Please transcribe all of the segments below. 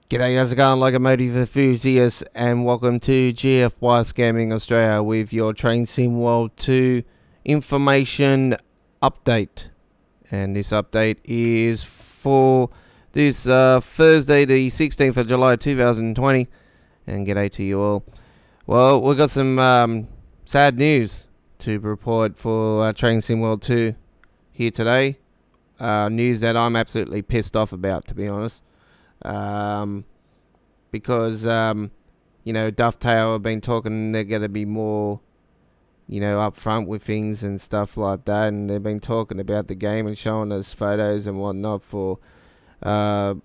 G'day, how's it going, locomotive enthusiasts, and welcome to GFY Scamming Australia with your Train Sim World 2 information update. And this update is for this Thursday, the 16th of July 2020. And g'day to you all. Well, we've got some sad news to report for Train Sim World 2 here today. News that I'm absolutely pissed off about, to be honest. Because Dovetail have been talking they're going to be more, upfront with things and stuff like that, and they've been talking about the game and showing us photos and whatnot for over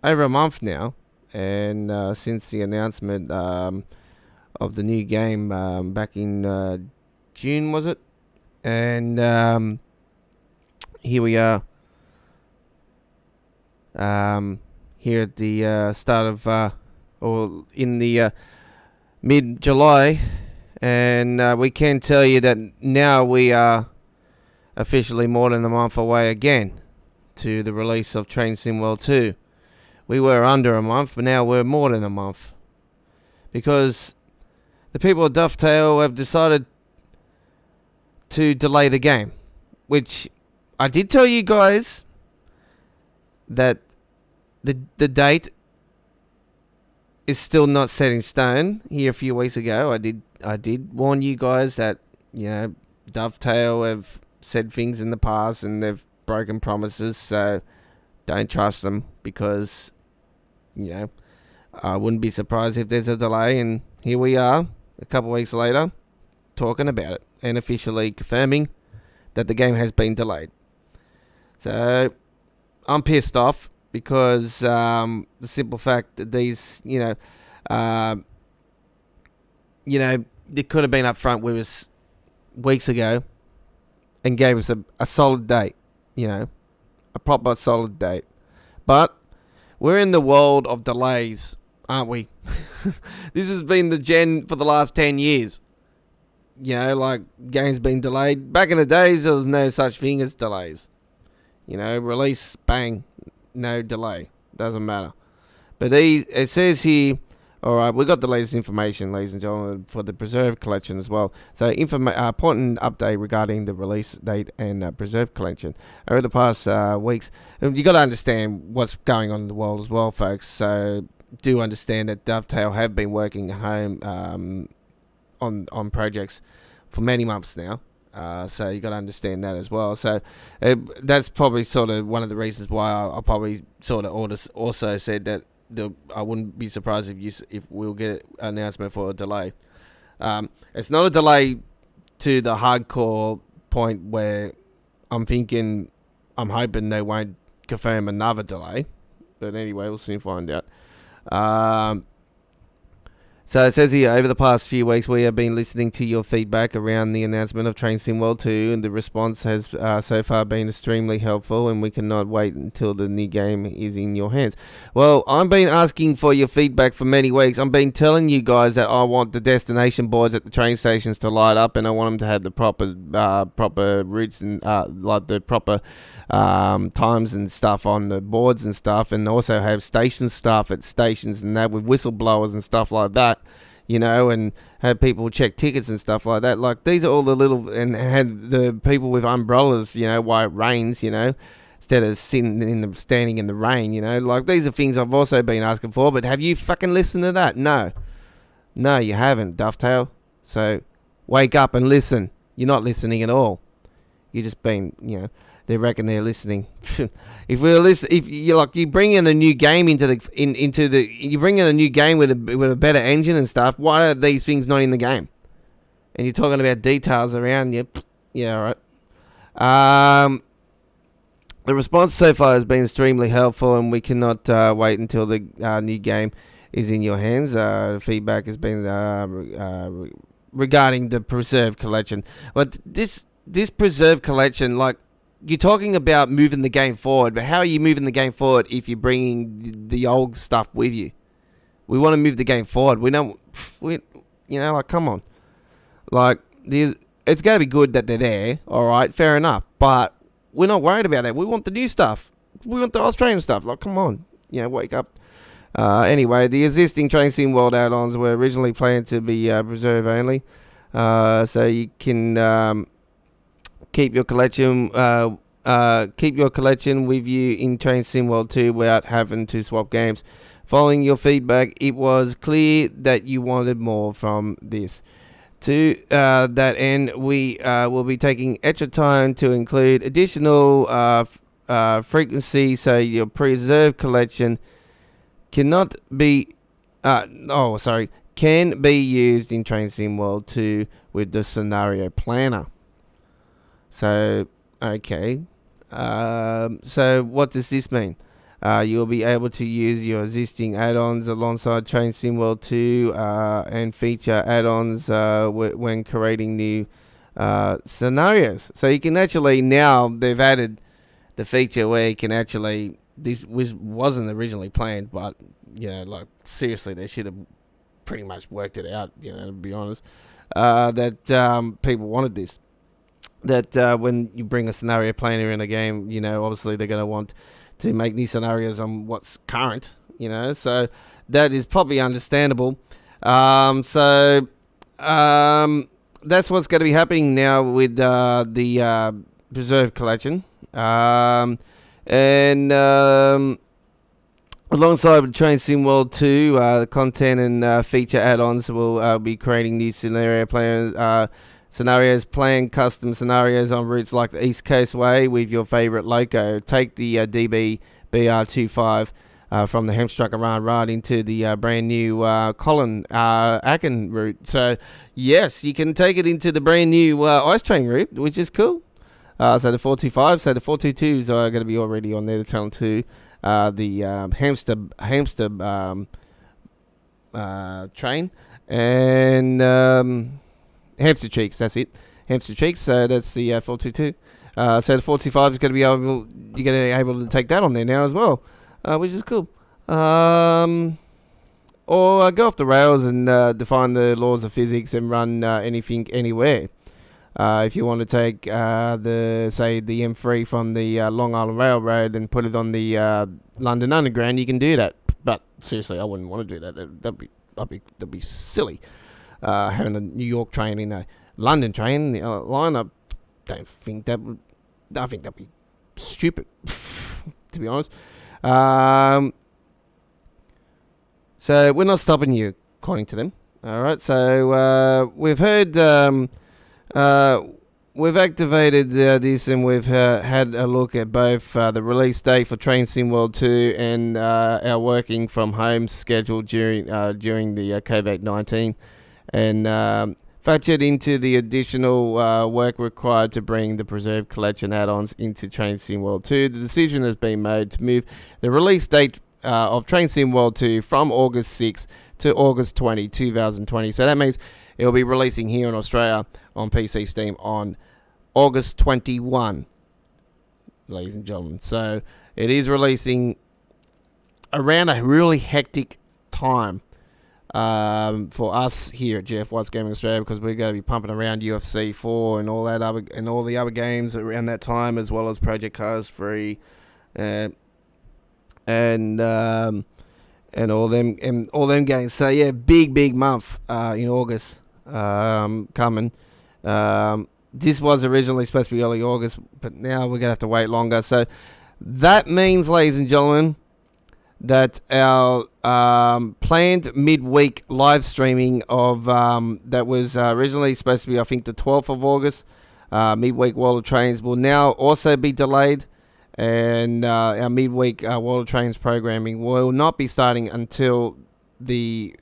a month now, and since the announcement of the new game back in June, was it? And here we are. Here at the start of, or in the mid-July, and we can tell you that now we are officially more than a month away again to the release of Train Sim World 2. We were under a month, but now we're more than a month. Because the people at Dovetail have decided to delay the game, which I did tell you guys that the date is still not set in stone. Here a few weeks ago, I did warn you guys that Dovetail have said things in the past and they've broken promises, so don't trust them, because I wouldn't be surprised if there's a delay. And here we are, a couple of weeks later, talking about it and officially confirming that the game has been delayed. So I'm pissed off, because the simple fact that these, they could have been up front with us weeks ago and gave us a solid date, a proper solid date. But we're in the world of delays, aren't we? This has been the gen for the last 10 years. Games being delayed. Back in the days, there was no such thing as delays. Release, bang. No delay. Doesn't matter. But it says here, alright, we got the latest information, ladies and gentlemen, for the Preserve Collection as well. So, important update regarding the release date and Preserve Collection. Over the past weeks, you got to understand what's going on in the world as well, folks. So, do understand that Dovetail have been working at home on projects for many months now. So you got to understand that as well. So that's probably sort of one of the reasons why I probably sort of also said that I wouldn't be surprised if we'll get an announcement for a delay. It's not a delay to the hardcore point where I'm hoping they won't confirm another delay. But anyway, we'll soon find out. So it says here, over the past few weeks, we have been listening to your feedback around the announcement of Train Sim World 2, and the response has so far been extremely helpful, and we cannot wait until the new game is in your hands. Well, I've been asking for your feedback for many weeks. I've been telling you guys that I want the destination boards at the train stations to light up, and I want them to have the proper routes and the proper times and stuff on the boards and stuff, and also have station staff at stations and that with whistleblowers and stuff like that, and have people check tickets and stuff like that. Like, these are all the little, and have the people with umbrellas, while it rains, instead of standing in the rain, like, these are things I've also been asking for. But have you fucking listened to that? No, you haven't, Dovetail. So wake up and listen. You're not listening at all. You're just being, they reckon they're listening. If you bring in a new game you bring in a new game with a better engine and stuff, why are these things not in the game? And you're talking about details around you. Yeah, all right. The response so far has been extremely helpful, and we cannot wait until the new game is in your hands. Feedback has been regarding the Preserve Collection. But this Preserve Collection, you're talking about moving the game forward, but how are you moving the game forward if you're bringing the old stuff with you? We want to move the game forward. Come on. It's going to be good that they're there, alright, fair enough, but we're not worried about that. We want the new stuff. We want the Australian stuff. Come on, wake up. Anyway, the existing Train Sim World add-ons were originally planned to be preserve only, so you can keep your collection with you in Train Sim World 2 without having to swap games. Following your feedback, it was clear that you wanted more from this. To that end, we will be taking extra time to include additional frequency, so your preserved collection cannot be can be used in Train Sim World 2 with the scenario planner. So okay, so what does this mean? You'll be able to use your existing add-ons alongside Train Sim World 2 and feature add-ons when creating new scenarios. So you can actually, now they've added the feature where you can actually, this wasn't originally planned, but like seriously, they should have pretty much worked it out, to be honest, that people wanted this. That when you bring a scenario planner in a game, obviously they're going to want to make new scenarios on what's current, so that is probably understandable. So that's what's going to be happening now with the Preserve Collection. And alongside Train Sim World 2, the content and feature add-ons will be creating new scenarios, playing custom scenarios on routes like the East Coast Way with your favourite loco. Take the DB BR25 from the Hemstrucker right into the brand new Colin Acken route. So, yes, you can take it into the brand new Ice Train route, which is cool. So the 425, so the 422s are going to be already on there, the Channel 2. The hamster train, and Hamster Cheeks, that's it. Hamster Cheeks, so that's the 422. So the 425 is going to be able, you're going to be able to take that on there now as well, which is cool. Or go off the rails and define the laws of physics and run anything, anywhere. If you want to take the M3 from the Long Island Railroad and put it on the London Underground, you can do that. But seriously, I wouldn't want to do that. That'd be silly. Having a New York train in a London train line, I think that'd be stupid, to be honest. So we're not stopping you, according to them. All right. So we've heard, we've activated this, and we've had a look at both the release date for Train Sim World 2 and our working from home schedule during the COVID-19. And factored into the additional work required to bring the Preserve Collection add-ons into Train Sim World 2. The decision has been made to move the release date of Train Sim World 2 from August 6 to August 20, 2020. So that means it will be releasing here in Australia on PC Steam on August 21, ladies and gentlemen. So it is releasing around a really hectic time for us here at GF Watts Gaming Australia, because we're going to be pumping around UFC 4 and all the other games around that time, as well as Project Cars 3 and all them games. So yeah, big month in August coming. This was originally supposed to be early August, but now we're gonna have to wait longer. So that means, ladies and gentlemen, that our planned midweek live streaming of that was originally supposed to be, I think, the 12th of August, midweek World of Trains, will now also be delayed, and our midweek World of Trains programming will not be starting until the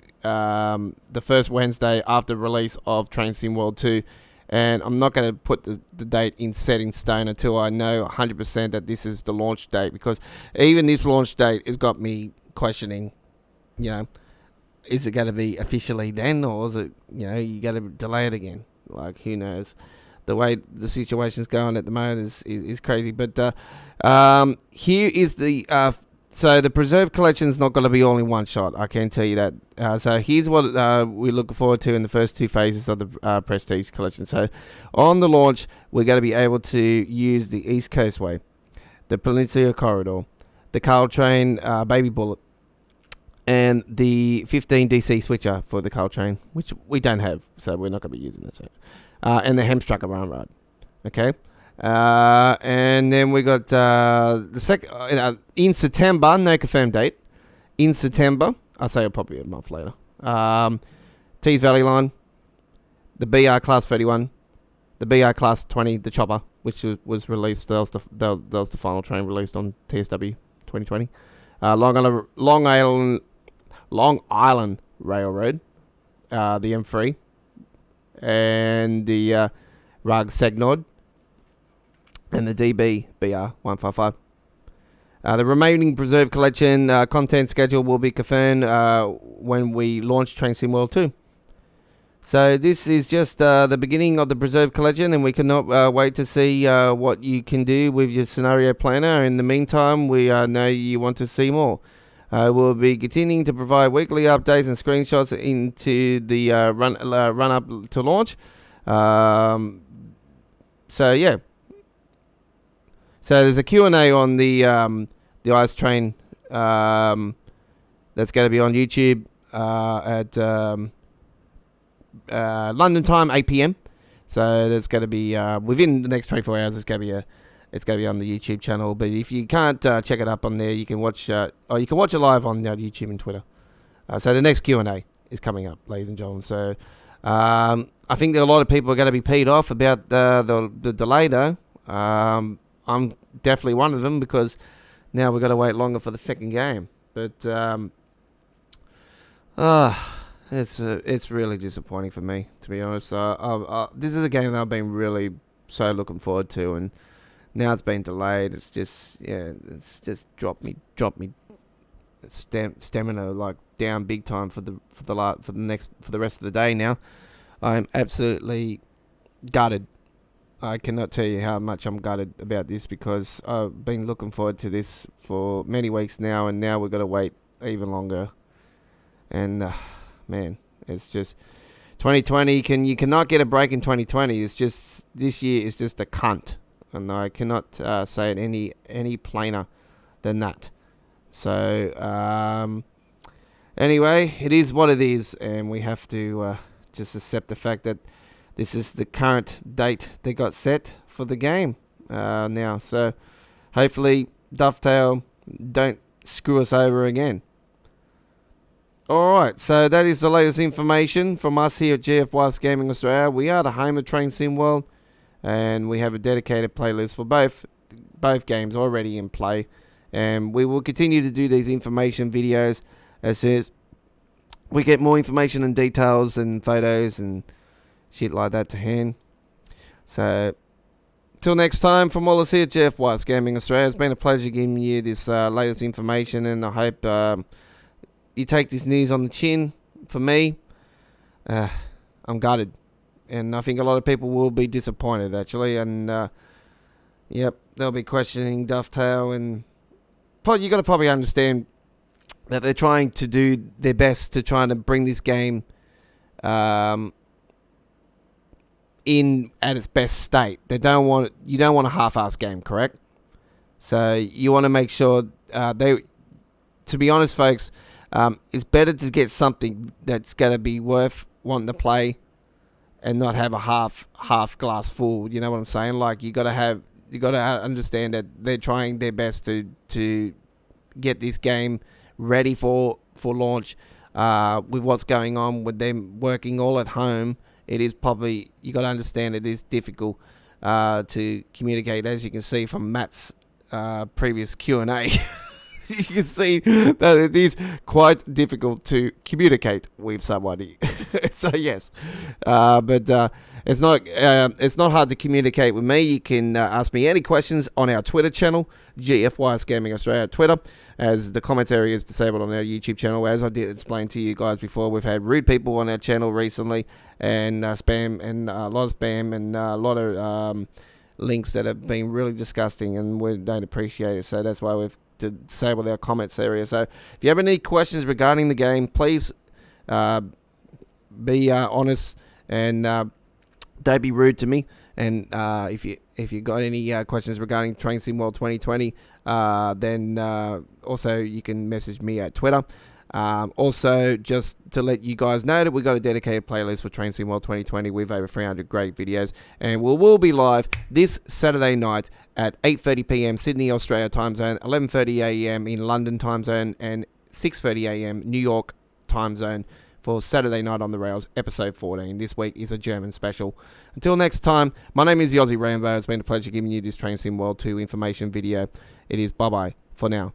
first Wednesday after release of Train Sim World 2. And I'm not going to put the date set in stone until I know 100% that this is the launch date, because even this launch date has got me questioning, is it going to be officially then, or is it, you got to delay it again? Like, who knows? The way the situation's going at the moment is crazy. But here is the so the Preserve Collection is not going to be all in one shot, I can tell you that. So here's what we're looking forward to in the first two phases of the Prestige Collection. So on the launch, we're going to be able to use the East Coast Way, the Peninsula Corridor, the Carl Train Baby Bullet, and the 15 DC switcher for the coal train, which we don't have, so we're not going to be using this. And the Hemstrucker run rod. Okay. And then we got the second in September, no confirmed date. In September, I'll say it'll probably be a month later. Tees Valley line, the BR Class 31, the BR Class 20, the chopper, which was released. That was the final train released on TSW 2020. Long Island Railroad, the M3, and the Rug Segnord, and the DB BR 155. The remaining preserved collection content schedule will be confirmed when we launch Train Sim World 2. So this is just the beginning of the preserved collection, and we cannot wait to see what you can do with your scenario planner. In the meantime, we know you want to see more. We'll be continuing to provide weekly updates and screenshots into the run up to launch. So yeah. So there's a Q&A on the ice train that's going to be on YouTube at London time, 8 p.m. So there's going to be within the next 24 hours. It's going to be on the YouTube channel. But if you can't check it up on there, you can watch or you can watch it live on YouTube and Twitter. So the next Q&A is coming up, ladies and gentlemen. So I think that a lot of people are going to be peed off about the delay, though. I'm definitely one of them, because now we've got to wait longer for the fucking game. But it's really disappointing for me, to be honest. This is a game that I've been really so looking forward to, and now it's been delayed. It's just dropped me stamina like down big time for the rest of the day. Now I'm absolutely gutted. I cannot tell you how much I'm gutted about this, because I've been looking forward to this for many weeks now, and now we've got to wait even longer. And man, it's just 2020. You cannot get a break in 2020. It's just, this year is just a cunt, and I cannot say it any plainer than that. So anyway, it is what it is, and we have to just accept the fact that this is the current date they got set for the game now. So hopefully Dovetail don't screw us over again. Alright, so that is the latest information from us here at GF Gaming Australia. We are the home of Train Sim World, and we have a dedicated playlist for both games already in play. And we will continue to do these information videos as soon as we get more information and details and photos and shit like that to hand. So till next time, from all of us here at GF Gaming Australia, it's been a pleasure giving you this latest information, and I hope you take this news on the chin. For me, I'm gutted, and I think a lot of people will be disappointed, actually. And yep, they'll be questioning Dovetail, and you got to probably understand that they're trying to do their best to try to bring this game in at its best state. You don't want a half-assed game, correct? So you want to make sure to be honest, folks, it's better to get something that's going to be worth wanting to play, and not have a half glass full. You know what I'm saying? Like, you got to understand that they're trying their best to get this game ready for launch. With what's going on with them working all at home, it is probably, you got to understand, it is difficult to communicate, as you can see from Matt's previous Q&A. You can see that it is quite difficult to communicate with somebody. So yes, but it's not hard to communicate with me. You can ask me any questions on our Twitter channel, GFYS Gaming Australia Twitter, as the comments area is disabled on our YouTube channel. As I did explain to you guys before, we've had rude people on our channel recently, and spam, and a lot of spam, and a lot of links that have been really disgusting, and we don't appreciate it. So that's why we've to disable our comments area. So if you have any questions regarding the game, please be honest, and don't be rude to me. And if you got any questions regarding Train Sim World 2020, then also you can message me at Twitter. Also, just to let you guys know that we've got a dedicated playlist for Train Sim World 2020 with over 300 great videos. And we will be live this Saturday night at 8:30 p.m. Sydney, Australia time zone, 11:30 a.m. in London time zone, and 6:30 a.m. New York time zone for Saturday Night on the Rails, episode 14. This week is a German special. Until next time, my name is Yossi Rambo. It's been a pleasure giving you this Train Sim World 2 information video. It is bye-bye for now.